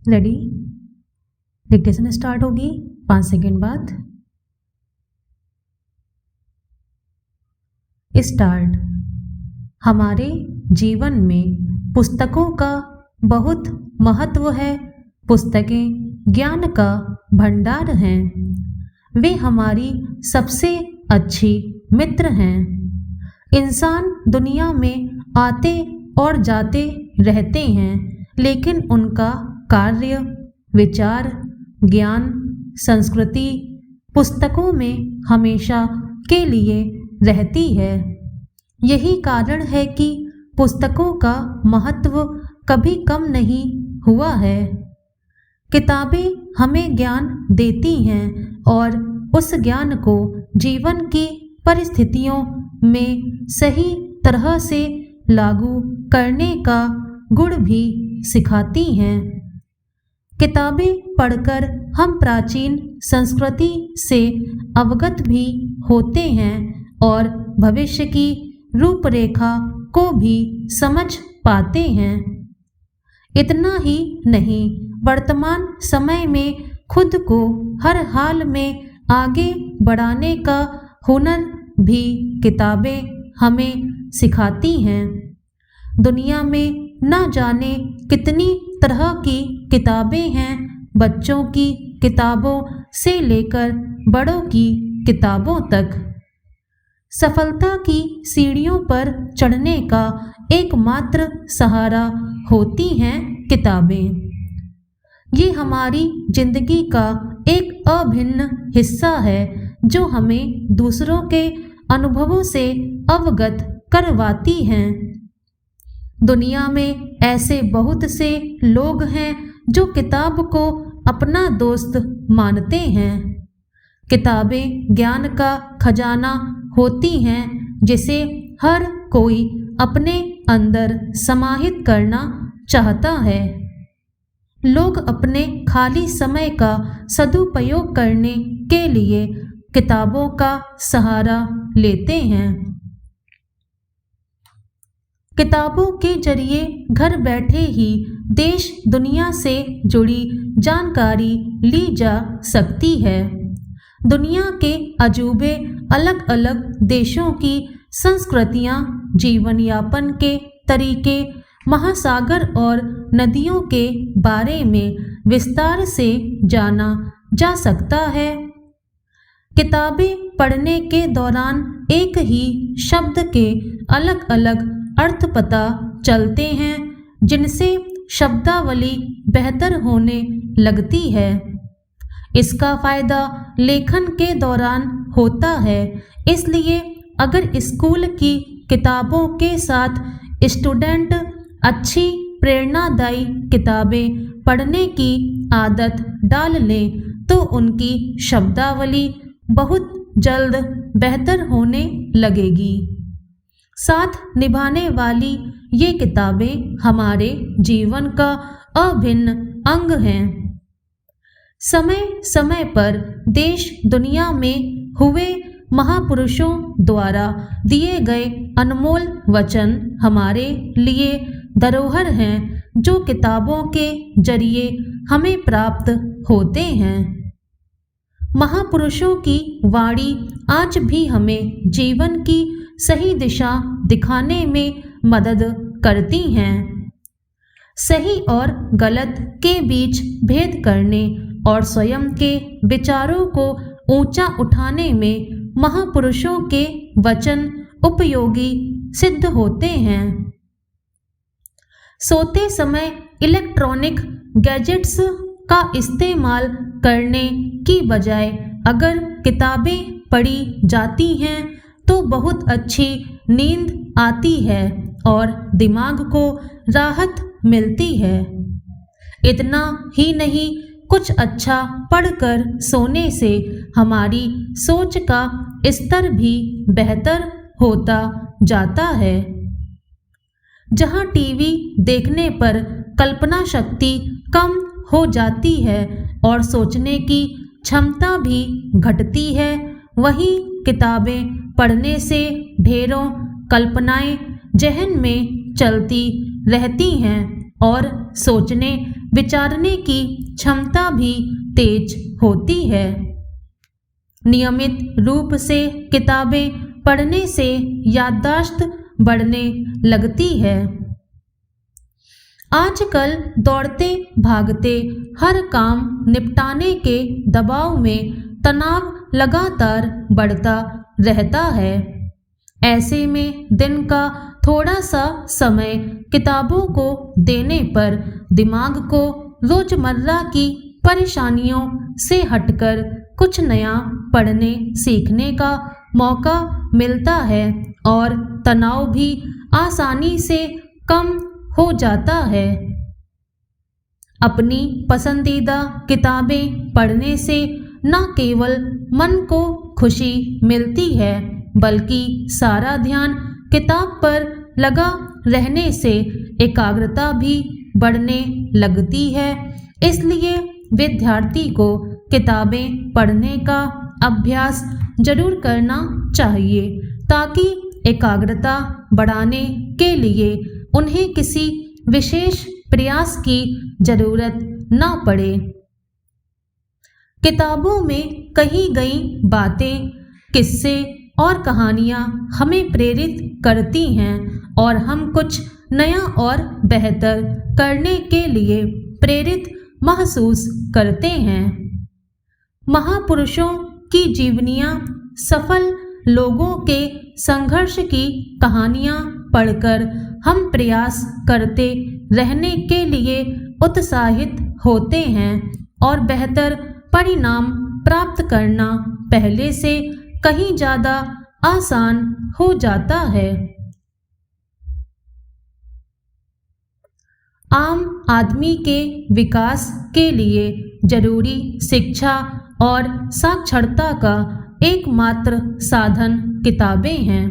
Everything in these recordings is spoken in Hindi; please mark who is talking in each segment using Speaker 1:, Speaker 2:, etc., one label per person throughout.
Speaker 1: रेडी। डिक्टेशन स्टार्ट होगी 5 सेकेंड बाद। स्टार्ट। हमारे जीवन में पुस्तकों का बहुत महत्व है। पुस्तकें ज्ञान का भंडार हैं। वे हमारी सबसे अच्छी मित्र हैं। इंसान दुनिया में आते और जाते रहते हैं, लेकिन उनका कार्य, विचार, ज्ञान, संस्कृति पुस्तकों में हमेशा के लिए रहती है। यही कारण है कि पुस्तकों का महत्व कभी कम नहीं हुआ है। किताबें हमें ज्ञान देती हैं और उस ज्ञान को जीवन की परिस्थितियों में सही तरह से लागू करने का गुण भी सिखाती हैं। किताबें पढ़कर हम प्राचीन संस्कृति से अवगत भी होते हैं और भविष्य की रूपरेखा को भी समझ पाते हैं। इतना ही नहीं, वर्तमान समय में खुद को हर हाल में आगे बढ़ाने का हुनर भी किताबें हमें सिखाती हैं। दुनिया में न जाने कितनी तरह की किताबें हैं। बच्चों की किताबों से लेकर बड़ों की किताबों तक। सफलता की सीढ़ियों पर चढ़ने का एकमात्र सहारा होती हैं किताबें। ये हमारी जिंदगी का एक अभिन्न हिस्सा है जो हमें दूसरों के अनुभवों से अवगत करवाती हैं। दुनिया में ऐसे बहुत से लोग हैं जो किताब को अपना दोस्त मानते हैं। किताबें ज्ञान का खजाना होती हैं जिसे हर कोई अपने अंदर समाहित करना चाहता है। लोग अपने खाली समय का सदुपयोग करने के लिए किताबों का सहारा लेते हैं। किताबों के जरिए घर बैठे ही देश दुनिया से जुड़ी जानकारी ली जा सकती है। दुनिया के अजूबे, अलग अलग देशों की संस्कृतियां, जीवन यापन के तरीके, महासागर और नदियों के बारे में विस्तार से जाना जा सकता है। किताबें पढ़ने के दौरान एक ही शब्द के अलग अलग अर्थ पता चलते हैं, जिनसे शब्दावली बेहतर होने लगती है। इसका फायदा लेखन के दौरान होता है। इसलिए अगर स्कूल की किताबों के साथ स्टूडेंट अच्छी प्रेरणादायी किताबें पढ़ने की आदत डाल लें तो उनकी शब्दावली बहुत जल्द बेहतर होने लगेगी। साथ निभाने वाली ये किताबें हमारे जीवन का अभिन्न अंग हैं। समय समय पर देश दुनिया में हुए महापुरुषों द्वारा दिए गए अनमोल वचन हमारे लिए धरोहर हैं जो किताबों के जरिए हमें प्राप्त होते हैं। महापुरुषों की वाणी आज भी हमें जीवन की सही दिशा दिखाने में मदद करती हैं। सही और गलत के बीच भेद करने और स्वयं के विचारों को ऊंचा उठाने में महापुरुषों के वचन उपयोगी सिद्ध होते हैं। सोते समय इलेक्ट्रॉनिक गैजेट्स का इस्तेमाल करने की बजाय अगर किताबें पढ़ी जाती हैं तो बहुत अच्छी नींद आती है और दिमाग को राहत मिलती है। इतना ही नहीं, कुछ अच्छा पढ़कर सोने से हमारी सोच का स्तर भी बेहतर होता जाता है। जहाँ टीवी देखने पर कल्पना शक्ति कम हो जाती है और सोचने की क्षमता भी घटती है, वहीं किताबें पढ़ने से ढेरों कल्पनाएं जहन में चलती रहती हैं और सोचने विचारने की क्षमता भी तेज होती है। नियमित रूप से किताबें पढ़ने से याददाश्त बढ़ने लगती है। आजकल दौड़ते भागते हर काम निपटाने के दबाव में तनाव लगातार बढ़ता रहता है। ऐसे में दिन का थोड़ा सा समय किताबों को देने पर दिमाग को रोजमर्रा की परेशानियों से हटकर कुछ नया पढ़ने सीखने का मौका मिलता है और तनाव भी आसानी से कम हो जाता है। अपनी पसंदीदा किताबें पढ़ने से न केवल मन को खुशी मिलती है बल्कि सारा ध्यान किताब पर लगा रहने से एकाग्रता भी बढ़ने लगती है। इसलिए विद्यार्थी को किताबें पढ़ने का अभ्यास जरूर करना चाहिए ताकि एकाग्रता बढ़ाने के लिए उन्हें किसी विशेष प्रयास की जरूरत न पड़े। किताबों में कही गई बातें, किस्से और कहानियाँ हमें प्रेरित करती हैं और हम कुछ नया और बेहतर करने के लिए प्रेरित महसूस करते हैं। महापुरुषों की जीवनियाँ, सफल लोगों के संघर्ष की कहानियाँ पढ़कर हम प्रयास करते रहने के लिए उत्साहित होते हैं और बेहतर परिणाम प्राप्त करना पहले से कहीं ज़्यादा आसान हो जाता है। आम आदमी के विकास के लिए जरूरी शिक्षा और साक्षरता का एकमात्र साधन किताबें हैं।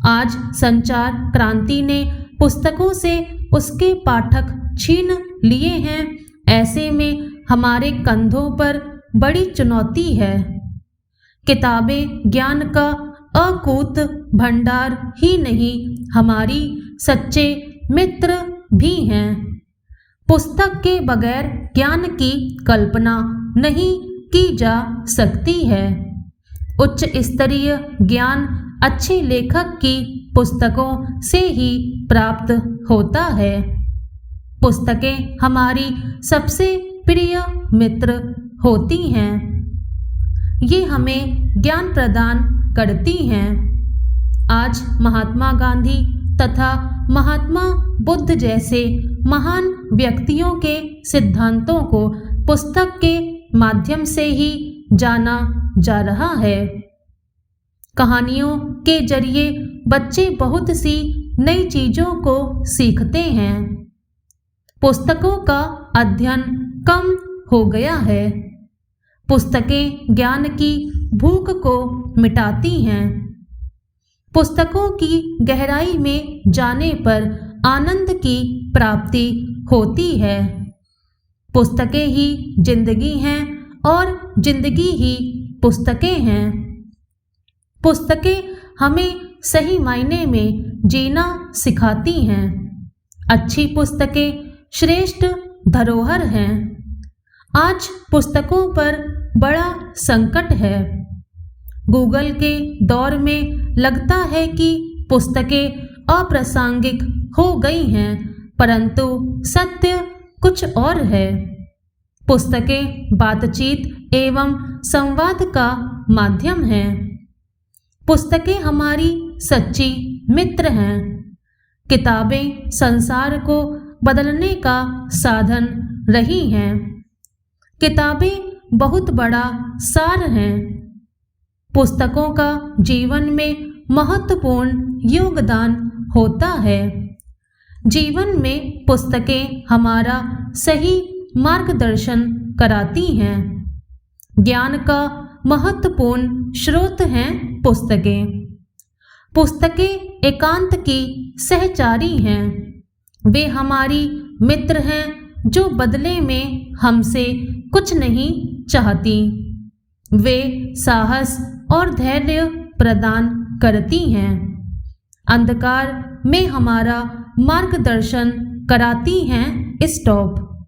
Speaker 1: आज संचार क्रांति ने पुस्तकों से उसके पाठक छीन लिए हैं। ऐसे में हमारे कंधों पर बड़ी चुनौती है। किताबें ज्ञान का अकूत भंडार ही नहीं, हमारी सच्चे मित्र भी हैं। पुस्तक के बगैर ज्ञान की कल्पना नहीं की जा सकती है। उच्च स्तरीय ज्ञान अच्छे लेखक की पुस्तकों से ही प्राप्त होता है। पुस्तकें हमारी सबसे प्रिय मित्र होती हैं। ये हमें ज्ञान प्रदान करती हैं। आज महात्मा गांधी तथा महात्मा बुद्ध जैसे महान व्यक्तियों के सिद्धांतों को पुस्तक के माध्यम से ही जाना जा रहा है। कहानियों के जरिए बच्चे बहुत सी नई चीज़ों को सीखते हैं। पुस्तकों का अध्ययन कम हो गया है। पुस्तकें ज्ञान की भूख को मिटाती हैं। पुस्तकों की गहराई में जाने पर आनंद की प्राप्ति होती है। पुस्तकें ही जिंदगी हैं और जिंदगी ही पुस्तकें हैं। पुस्तकें हमें सही मायने में जीना सिखाती हैं। अच्छी पुस्तकें श्रेष्ठ धरोहर हैं। आज पुस्तकों पर बड़ा संकट है। गूगल के दौर में लगता है कि पुस्तकें अप्रासंगिक हो गई हैं, परंतु सत्य कुछ और है। पुस्तकें बातचीत एवं संवाद का माध्यम हैं। पुस्तकें हमारी सच्ची मित्र हैं। किताबें संसार को बदलने का साधन रही हैं। किताबें बहुत बड़ा सार हैं। पुस्तकों का जीवन में महत्वपूर्ण योगदान होता है। जीवन में पुस्तकें हमारा सही मार्गदर्शन कराती हैं। ज्ञान का महत्वपूर्ण स्रोत हैं पुस्तकें। पुस्तकें एकांत की सहचारी हैं। वे हमारी मित्र हैं जो बदले में हमसे कुछ नहीं चाहती। वे साहस और धैर्य प्रदान करती हैं। अंधकार में हमारा मार्गदर्शन कराती हैं स्टॉप।